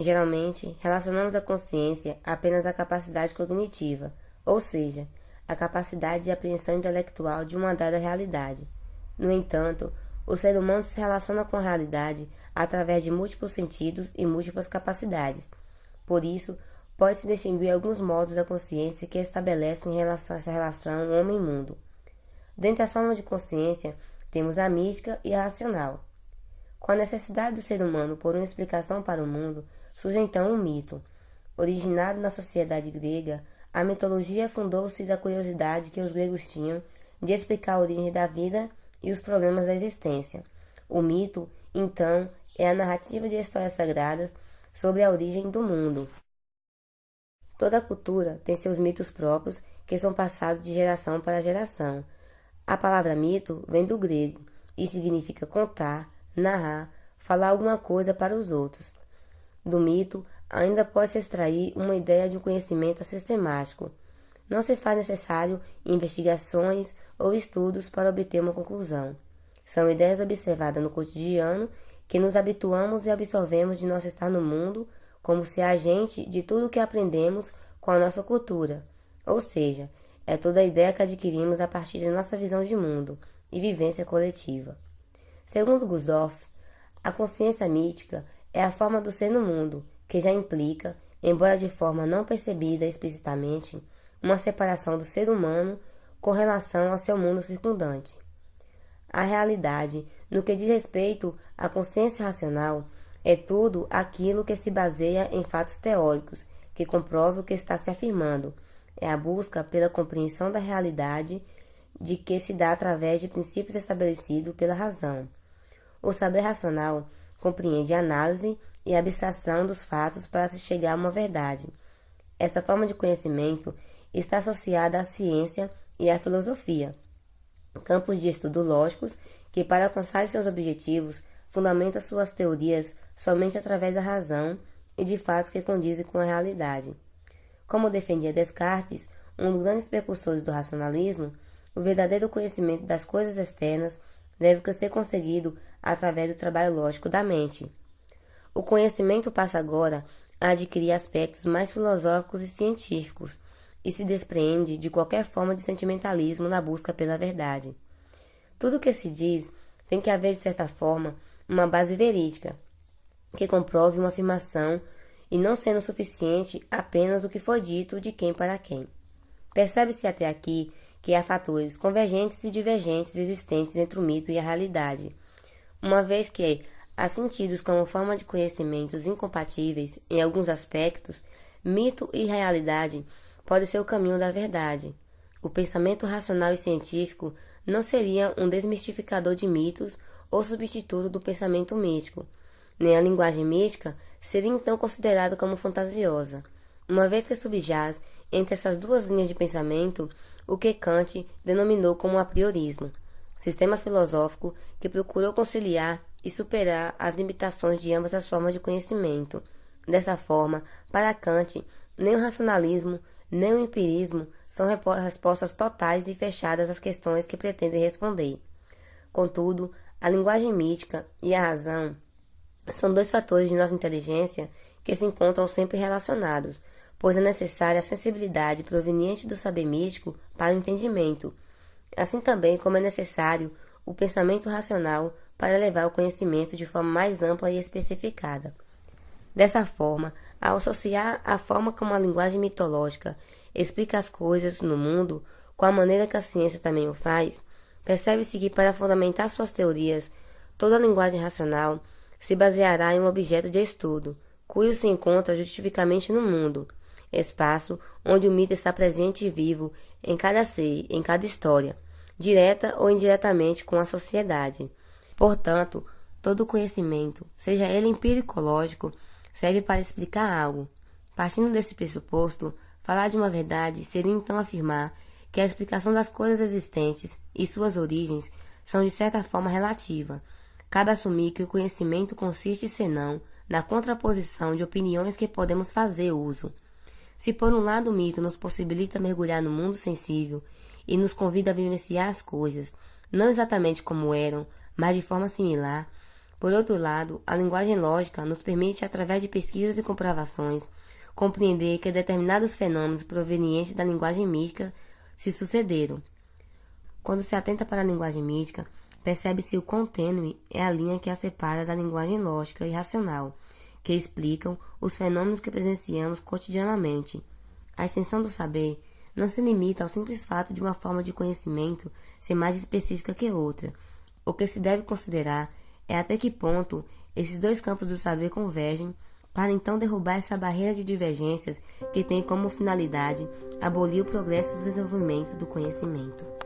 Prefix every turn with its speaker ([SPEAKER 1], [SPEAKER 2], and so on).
[SPEAKER 1] Geralmente, relacionamos a consciência apenas à capacidade cognitiva, ou seja, a capacidade de apreensão intelectual de uma dada realidade. No entanto, o ser humano se relaciona com a realidade através de múltiplos sentidos e múltiplas capacidades. Por isso, pode-se distinguir alguns modos da consciência que estabelecem essa relação homem-mundo. Dentre as formas de consciência, temos a mística e a racional. Com a necessidade do ser humano por uma explicação para o mundo, surge então o mito. Originado na sociedade grega, a mitologia fundou-se da curiosidade que os gregos tinham de explicar a origem da vida e os problemas da existência. O mito, então, é a narrativa de histórias sagradas sobre a origem do mundo. Toda cultura tem seus mitos próprios que são passados de geração para geração. A palavra mito vem do grego e significa contar, narrar, falar alguma coisa para os outros. Do mito, ainda pode-se extrair uma ideia de um conhecimento sistemático. Não se faz necessário investigações ou estudos para obter uma conclusão. São ideias observadas no cotidiano que nos habituamos e absorvemos de nosso estar no mundo como se agente de tudo o que aprendemos com a nossa cultura, ou seja, é toda a ideia que adquirimos a partir da nossa visão de mundo e vivência coletiva. Segundo Gurdjieff, a consciência mítica é a forma do ser no mundo que já implica, embora de forma não percebida explicitamente, uma separação do ser humano com relação ao seu mundo circundante. A realidade, no que diz respeito à consciência racional, é tudo aquilo que se baseia em fatos teóricos, que comprova o que está se afirmando. É a busca pela compreensão da realidade de que se dá através de princípios estabelecidos pela razão. O saber racional compreende a análise e a abstração dos fatos para se chegar a uma verdade. Essa forma de conhecimento está associada à ciência e à filosofia, campos de estudo lógicos que, para alcançar seus objetivos, fundamentam suas teorias somente através da razão e de fatos que condizem com a realidade. Como defendia Descartes, um dos grandes precursores do racionalismo, o verdadeiro conhecimento das coisas externas deve ser conseguido através do trabalho lógico da mente. O conhecimento passa agora a adquirir aspectos mais filosóficos e científicos e se despreende de qualquer forma de sentimentalismo na busca pela verdade. Tudo o que se diz tem que haver, de certa forma, uma base verídica, que comprove uma afirmação e não sendo suficiente apenas o que foi dito de quem para quem. Percebe-se até aqui que há fatores convergentes e divergentes existentes entre o mito e a realidade, uma vez que há sentidos como forma de conhecimentos incompatíveis em alguns aspectos, mito e realidade pode ser o caminho da verdade. O pensamento racional e científico não seria um desmistificador de mitos ou substituto do pensamento místico, nem a linguagem mística seria então considerada como fantasiosa, uma vez que subjaz entre essas duas linhas de pensamento o que Kant denominou como apriorismo, sistema filosófico que procurou conciliar e superar as limitações de ambas as formas de conhecimento. Dessa forma, para Kant, nem o racionalismo, nem o empirismo são respostas totais e fechadas às questões que pretendem responder. Contudo, a linguagem mítica e a razão são dois fatores de nossa inteligência que se encontram sempre relacionados, pois é necessária a sensibilidade proveniente do saber místico para o entendimento, assim também como é necessário o pensamento racional para levar o conhecimento de forma mais ampla e especificada. Dessa forma, ao associar a forma como a linguagem mitológica explica as coisas no mundo com a maneira que a ciência também o faz, percebe-se que para fundamentar suas teorias, toda a linguagem racional se baseará em um objeto de estudo, cujo se encontra justificamente no mundo, espaço onde o mito está presente e vivo em cada ser, em cada história, direta ou indiretamente com a sociedade. Portanto, todo conhecimento, seja ele empírico-lógico, serve para explicar algo. Partindo desse pressuposto, falar de uma verdade seria então afirmar que a explicação das coisas existentes e suas origens são de certa forma relativa. Cabe assumir que o conhecimento consiste senão na contraposição de opiniões que podemos fazer uso. Se por um lado o mito nos possibilita mergulhar no mundo sensível e nos convida a vivenciar as coisas, não exatamente como eram, mas de forma similar, Por outro lado, a linguagem lógica nos permite, através de pesquisas e comprovações, compreender que determinados fenômenos provenientes da linguagem mística se sucederam. Quando se atenta para a linguagem mística, percebe-se o quão tênue é a linha que a separa da linguagem lógica e racional, que explicam os fenômenos que presenciamos cotidianamente. A extensão do saber não se limita ao simples fato de uma forma de conhecimento ser mais específica que outra. O que se deve considerar é até que ponto esses dois campos do saber convergem para então derrubar essa barreira de divergências que tem como finalidade abolir o progresso do desenvolvimento do conhecimento.